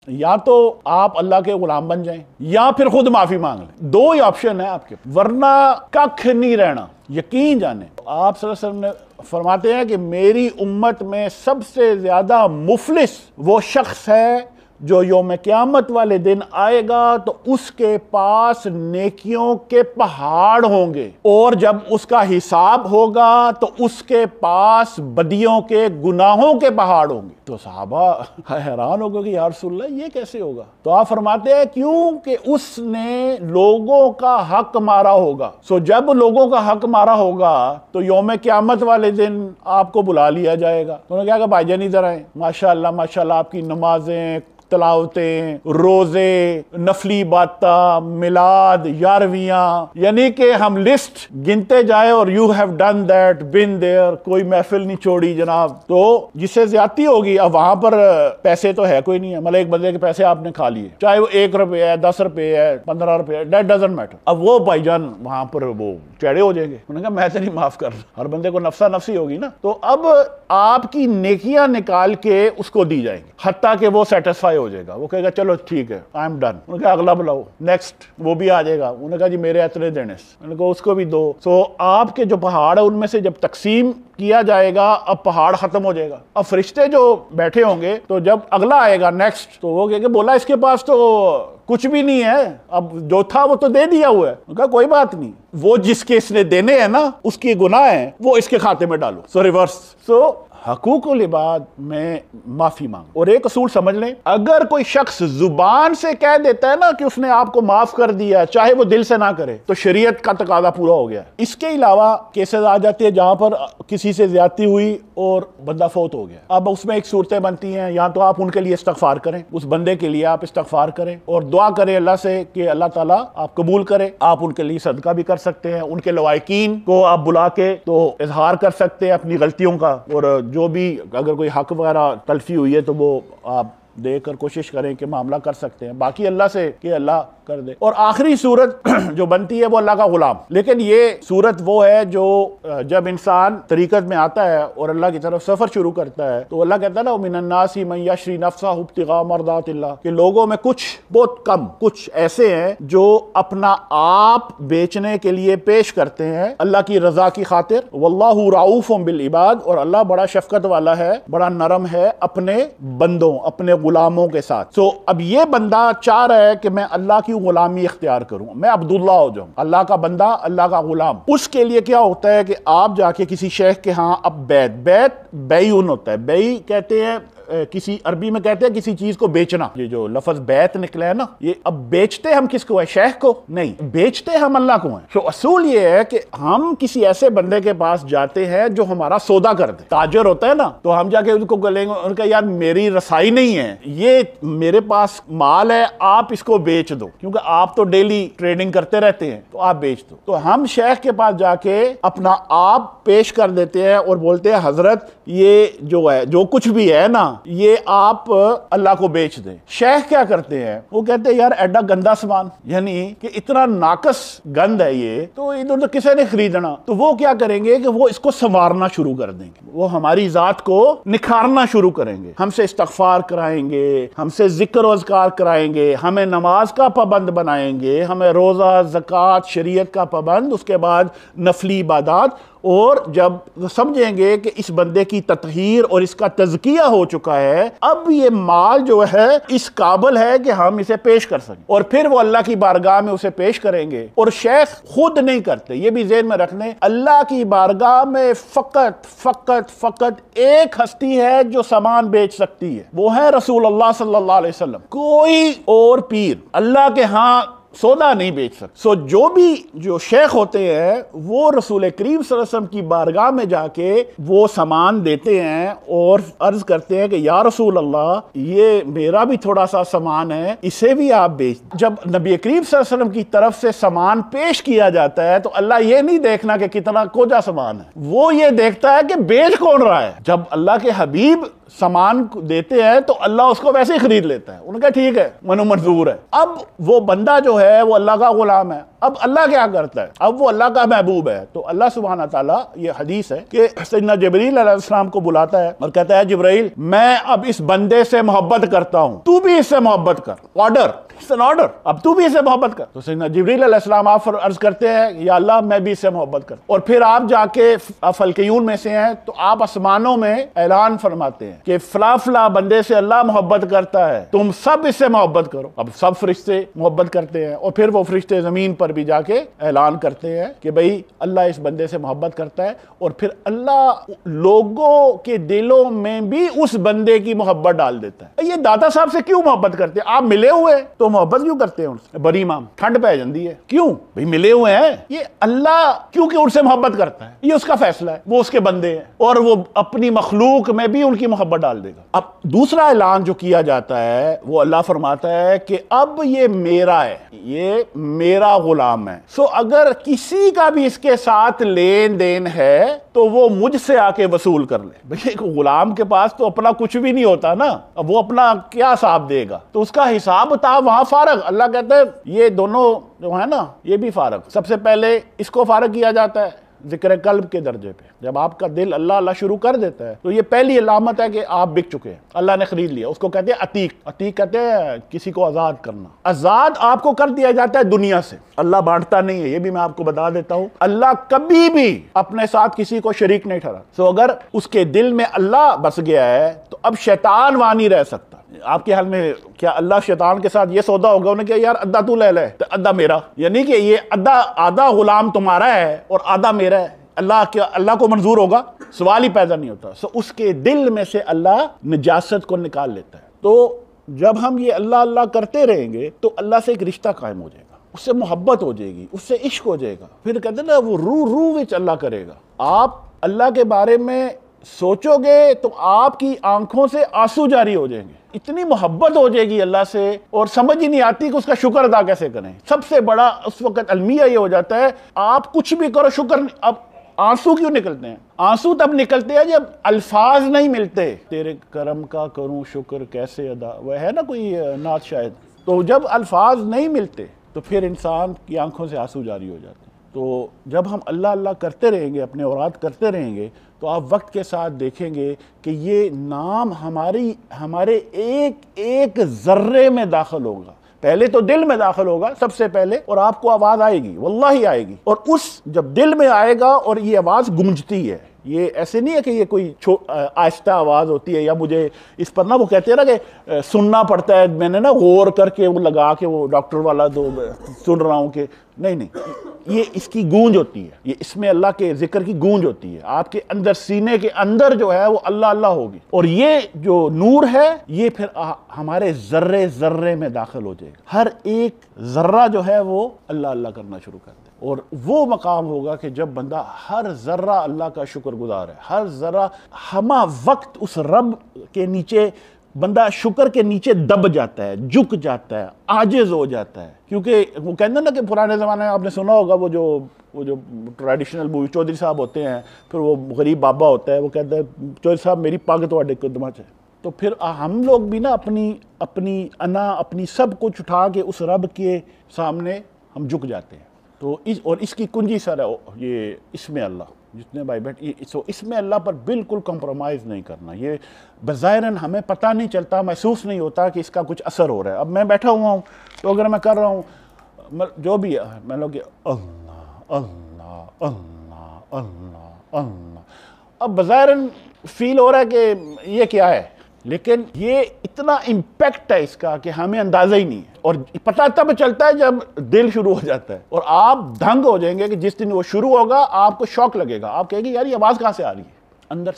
یا تو آپ اللہ کے غلام بن جائیں یا پھر خود معافی مانگ لیں، دو ہی آپشن ہے آپ کے، ورنہ ککھ نہیں رہنا، یقین جانیں۔ آپ صلی اللہ علیہ وسلم نے فرماتے ہیں کہ میری امت میں سب سے زیادہ مفلس وہ شخص ہے جو یوم قیامت والے دن آئے گا تو اس کے پاس نیکیوں کے پہاڑ ہوں گے، اور جب اس کا حساب ہوگا تو اس کے پاس بدیوں کے گناہوں کے پہاڑ ہوں گے۔ تو صحابہ حیران ہو گئے کہ یا رسول اللہ یہ کیسے ہوگا؟ تو آپ فرماتے ہیں کیوں کہ اس نے لوگوں کا حق مارا ہوگا۔ جب لوگوں کا حق مارا ہوگا تو یوم قیامت والے دن آپ کو بلا لیا جائے گا۔ تو انہوں نے کہا کہ بھائی جان ادھر آئیں، ماشاءاللہ آپ کی نمازیں، تلاوتیں، روزے، نفلی باتاں، میلاد، یارویاں، یعنی کہ ہم لسٹ گنتے جائیں اور you have done that, been there، کوئی محفل نہیں چھوڑی جناب۔ تو جس سے زیادتی ہوگی، اب وہاں پر پیسے تو ہے کوئی نہیں ہے، مطلب ایک بندے کے پیسے آپ نے کھا لیے، چاہے وہ 1 روپے ہے، 10 روپے ہے، 15 روپے ہے، that doesn't matter۔ اب وہ بھائی جان وہاں پر وہ چڑے ہو جائیں گے، انہوں نے کہا میں تو نہیں معاف کر رہا، ہر بندے کو نفسا نفسی ہوگی نا۔ تو اب آپ کی نیکیاں نکال کے اس کو دی جائیں گی، حتیٰ کہ وہ سیٹسفائی ہو جائے گا، وہ کہے گا چلو ٹھیک ہے آئی ایم ڈن۔ انہوں نے کہا اگلا بلاؤ، نیکسٹ، وہ بھی آ جائے گا، انہوں نے کہا جی میرے اتنے دینے، انہوں نے کہا اس کو بھی دو۔ آپ کے جو پہاڑ ہے ان میں سے جب تقسیم کیا جائے گا اب پہاڑ ختم ہو جائے گا۔ اب فرشتے جو بیٹھے ہوں گے تو جب اگلا آئے گا نیکسٹ، تو وہ کہے کہ بولا اس کے پاس تو کچھ بھی نہیں ہے، اب جو تھا وہ تو دے دیا ہوا ہے۔ انہوں نے کہا کوئی بات نہیں، وہ جس کے اس نے دینے ہیں نا اس کی گناہ ہیں وہ اس کے کھاتے میں ڈالو۔ ریورس۔ حقوق العباد میں معافی مانگ۔ اور ایک اصول سمجھ لیں، اگر کوئی شخص زبان سے کہہ دیتا ہے نا کہ اس نے آپ کو معاف کر دیا، چاہے وہ دل سے نہ کرے، تو شریعت کا تقاضا پورا ہو گیا۔ اس کے علاوہ کیسز آ جاتے ہیں جہاں پر کسی سے زیادتی ہوئی اور بندہ فوت ہو گیا، اب اس میں ایک صورتیں بنتی ہیں، یا تو آپ ان کے لیے استغفار کریں، اس بندے کے لیے آپ استغفار کریں اور دعا کریں اللہ سے کہ اللہ تعالیٰ آپ قبول کرے۔ آپ ان کے لیے صدقہ بھی کر سکتے ہیں، ان کے لوائقین کو آپ بلا کے تو اظہار کر سکتے ہیں اپنی غلطیوں کا، اور جو بھی اگر کوئی حق وغیرہ تلفی ہوئی ہے تو وہ آپ دے کر کوشش کریں کہ معاملہ کر سکتے ہیں، باقی اللہ سے کہ اللہ کر دے۔ اور آخری صورت جو بنتی ہے وہ اللہ کا غلام، لیکن یہ صورت وہ ہے جو جب انسان طریقت میں آتا ہے اور اللہ کی طرف سفر شروع کرتا ہے تو اللہ کہتا ہے نا وَمِنَ النَّاسِ مَن يَشْرِي نَفْسَهُ ابْتِغَاءَ مَرْضَاتِ اللَّهِ، کہ لوگوں میں کچھ بہت کم کچھ ایسے ہیں جو اپنا آپ بیچنے کے لیے پیش کرتے ہیں اللہ کی رضا کی خاطر۔ وَاللَّهُ رَعُوفٌ بِالْعِبَادِ، اور اللہ بڑا شفقت والا ہے، بڑا نرم ہے اپنے بندوں، اپنے غلاموں کے ساتھ۔ اب یہ بندہ چاہ رہا ہے کہ میں اللہ کی غلامی اختیار کروں، میں عبداللہ ہو جاؤں، اللہ کا بندہ، اللہ کا غلام۔ اس کے لیے کیا ہوتا ہے کہ آپ جا کے کسی شیخ کے ہاں، اب بیت بیعون ہوتا ہے، بیع کہتے ہیں کسی عربی میں کہتے ہیں کسی چیز کو بیچنا، یہ جو لفظ بیت نکلا ہے نا، یہ اب بیچتے ہم کس کو ہے؟ شیخ کو نہیں، بیچتے ہم اللہ کو ہیں۔ اصول یہ ہے کہ ہم کسی ایسے بندے کے پاس جاتے ہیں جو ہمارا سودا کر دے، تاجر ہوتا ہے نا، تو ہم جا کے ان کو گلیں گے، ان کا یار میری رسائی نہیں ہے، یہ میرے پاس مال ہے، آپ اس کو بیچ دو، کیونکہ آپ تو ڈیلی ٹریڈنگ کرتے رہتے ہیں تو آپ بیچ دو۔ تو ہم شیخ کے پاس جا کے اپنا آپ پیش کر دیتے ہیں اور بولتے ہیں حضرت یہ جو ہے جو کچھ بھی ہے نا یہ آپ اللہ کو بیچ دیں۔ شیخ کیا کرتے ہیں؟ وہ کہتے ہیں یار ایڈا گندا سامان، یعنی کہ اتنا ناقص گند ہے یہ، تو ادھر تو کسے نے خریدنا؟ تو وہ کیا کریں گے کہ وہ اس کو سنوارنا شروع کر دیں گے، وہ ہماری ذات کو نکھارنا شروع کریں گے، ہم سے استغفار کرائیں گے، ہم سے ذکر و اذکار کرائیں گے، ہمیں نماز کا پابند بنائیں گے، ہمیں روزہ، زکوٰۃ، شریعت کا پابند، اس کے بعد نفلی عبادات، اور جب سمجھیں گے کہ اس بندے کی تطہیر اور اس کا تزکیہ ہو چکا ہے، اب یہ مال جو ہے اس قابل ہے کہ ہم اسے پیش کر سکیں، اور پھر وہ اللہ کی بارگاہ میں اسے پیش کریں گے۔ اور شیخ خود نہیں کرتے، یہ بھی ذہن میں رکھ لیں، اللہ کی بارگاہ میں فقط ایک ہستی ہے جو سامان بیچ سکتی ہے، وہ ہے رسول اللہ صلی اللہ علیہ وسلم۔ کوئی اور پیر اللہ کے ہاں سودا نہیں بیچ سکتا۔ جو شیخ ہوتے ہیں وہ رسول کریم صلی اللہ علیہ وسلم کی بارگاہ میں جا کے وہ سامان دیتے ہیں اور عرض کرتے ہیں کہ یا رسول اللہ یہ میرا بھی تھوڑا سا سامان ہے، اسے بھی آپ بیچ۔ جب نبی کریم صلی اللہ علیہ وسلم کی طرف سے سامان پیش کیا جاتا ہے تو اللہ یہ نہیں دیکھنا کہ کتنا کوجا سامان ہے، وہ یہ دیکھتا ہے کہ بیچ کون رہا ہے۔ جب اللہ کے حبیب सामान देते हैं तो अल्लाह उसको वैसे ही खरीद लेता है। उन्होंने कहा ठीक है, मनो मंजूर है। अब वो बंदा जो है वो अल्लाह का गुलाम है। अब अल्लाह क्या करता है, अब वो अल्लाह का महबूब है, तो अल्लाह सुब्हाना ताला, ये हदीस है कि सैयदना जिब्रील अलैहिस्सलाम को बुलाता है और कहता है जिब्रील मैं अब इस बंदे से मोहब्बत करता हूं, तू भी इससे मोहब्बत कर। ऑर्डर, इट्स एन ऑर्डर, अब तू भी इससे मोहब्बत कर। तो सैयदना जिब्रील अलैहिस्सलाम आप अर्ज करते हैं या अल्लाह मैं भी इससे मोहब्बत कर। और फिर आप जाके फलकयून में से हैं तो आप आसमानों में ऐलान फरमाते हैं कि फला फला बंदे से अल्लाह मोहब्बत करता है, तुम सब इससे मोहब्बत करो। अब सब फरिश्ते मोहब्बत करते हैं और फिर वो फरिश्ते जमीन पर भी जाके ऐलान करते हैं कि भाई अल्लाह इस बंदे से मोहब्बत करता है। और फिर अल्लाह लोगों के दिलों में भी उस बंदे की मोहब्बत डाल देता है। ये दाता साहब से क्यों मोहब्बत करते हैं? आप मिले हुए तो मोहब्बत क्यों करते हैं उनसे? बड़ी इमाम ठंड पै जाती है, क्यों भाई मिले हुए हैं। ये अल्लाह क्योंकि उनसे मोहब्बत करता है, ये उसका फैसला है, वो उसके बंदे हैं और वो अपनी मखलूक में भी उनकी मोहब्बत डाल देगा। अब दूसरा ऐलान जो किया जाता है वो अल्लाह फरमाता है कि अब ये मेरा है, ये मेरा गुलाम है। सो अगर किसी का भी इसके साथ लेन देन है तो वो मुझसे आके वसूल कर ले। भैया एक गुलाम के पास तो अपना कुछ भी नहीं होता ना, अब वो अपना क्या हिसाब देगा, तो उसका हिसाब था वहां फारग। अल्लाह कहते हैं ये दोनों जो है ना ये भी फारग। सबसे पहले इसको फारग किया जाता है जिक्र कल्ब के दर्जे पे। जब आपका दिल अल्लाह अल्लाह शुरू कर देता है तो ये पहली अलामत है कि आप बिक चुके हैं, अल्लाह ने खरीद लिया। उसको कहते हैं अतीक। अतीक कहते हैं किसी को आजाद करना। आजाद आपको कर दिया जाता है दुनिया से, अल्लाह बांटता नहीं है, ये भी मैं आपको बता देता हूं। अल्लाह कभी भी अपने साथ किसी को शरीक नहीं ठहरा। तो अगर उसके दिल में अल्लाह बस गया है तो अब शैतान वहां नहीं रह सकता। आपके हाल में क्या अल्लाह शैतान के साथ ये सौदा होगा, उन्हें क्या यार अद्धा तू ले ले तो अद्धा मेरा, यानी कि ये आधा गुलाम तुम्हारा है और आधा मेरा है। अल्लाह को मंजूर होगा? सवाल ही पैदा नहीं होता। सो उसके दिल में से अल्लाह निजासत को निकाल लेता है। तो जब हम ये अल्लाह अल्लाह करते रहेंगे तो अल्लाह से एक रिश्ता कायम हो जाएगा, उससे मोहब्बत हो जाएगी, उससे इश्क हो जाएगा। फिर कहते हैं ना वो रूह विच अल्लाह करेगा। आप अल्लाह के बारे में सोचोगे तो आपकी आंखों से आंसू जारी हो जाएंगे, इतनी मोहब्बत हो जाएगी अल्लाह से और समझ ही नहीं आती कि उसका शुक्र अदा कैसे करें। सबसे बड़ा उस वक्त अलमिया ये हो जाता है आप कुछ भी करो शुक्र नहीं। अब आंसू क्यों निकलते हैं? आंसू तब निकलते हैं जब अल्फाज नहीं मिलते। तेरे करम का करूं शुक्र कैसे अदा, वह है ना कोई नात शायद। तो जब अल्फाज नहीं मिलते तो फिर इंसान की आंखों से आंसू जारी हो जाते हैं। तो जब हम अल्लाह अल्लाह करते रहेंगे, अपने औरात करते रहेंगे, तो आप वक्त के साथ देखेंगे कि ये नाम हमारे एक एक जर्रे में दाखिल होगा। पहले तो दिल में दाखिल होगा सबसे पहले, और आपको आवाज आएगी, वल्लाही आएगी। और उस जब दिल में आएगा और ये आवाज गूंजती है, ये ऐसे नहीं है कि ये कोई आहिस्ता आवाज होती है, या मुझे इस पर ना वो कहते हैं ना कि सुनना पड़ता है, मैंने ना गौर करके वो लगा के वो डॉक्टर वाला तो सुन रहा हूं कि नहीं, ये इसकी गूंज होती है, ये इसमें अल्लाह के जिक्र की गूंज होती है। आपके अंदर सीने के अंदर जो है वो अल्लाह अल्लाह होगी, और ये जो नूर है ये फिर हमारे जर्रे जर्रे में दाखिल हो जाएगा। हर एक जर्रा जो है वो अल्लाह अल्लाह करना शुरू कर दे, और वो मकाम होगा कि जब बंदा हर जर्रा अल्लाह का शुक्रगुजार है, हर जर्रा हमा वक्त उस रब के नीचे बंदा शुक्र के नीचे दब जाता है, झुक जाता है, आजिज हो जाता है। क्योंकि वो कहते हैं ना कि पुराने ज़माने में आपने सुना होगा वो जो ट्रेडिशनल मूवी चौधरी साहब होते हैं, फिर वो गरीब बाबा होता है, वो कहता है चौधरी साहब मेरी पग तो कदमा च। तो फिर हम लोग भी ना अपनी सब कुछ उठा के उस रब के सामने हम झुक जाते हैं। तो इसकी कुंजी सर है ये इसमें अल्लाह, जितने भाई इसमें अल्लाह पर बिल्कुल कॉम्प्रोमाइज़ नहीं करना। ये बज़ाहिरन हमें पता नहीं चलता, महसूस नहीं होता कि इसका कुछ असर हो रहा है। अब मैं बैठा हुआ हूँ तो अगर मैं कर रहा हूँ जो भी है, मैं लोग अल्लाह अल्लाह अल्लाह अल्लाह अल्लाह, अब बज़ाहिरन फील हो रहा है कि ये क्या है, लेकिन ये इतना इम्पैक्ट है इसका कि हमें अंदाजा ही नहीं है। और पता तब चलता है जब दिल शुरू हो जाता है, और आप दंग हो जाएंगे कि जिस दिन वो शुरू होगा आपको शौक लगेगा, आप कहेंगे यार ये आवाज़ कहाँ से आ रही है अंदर से।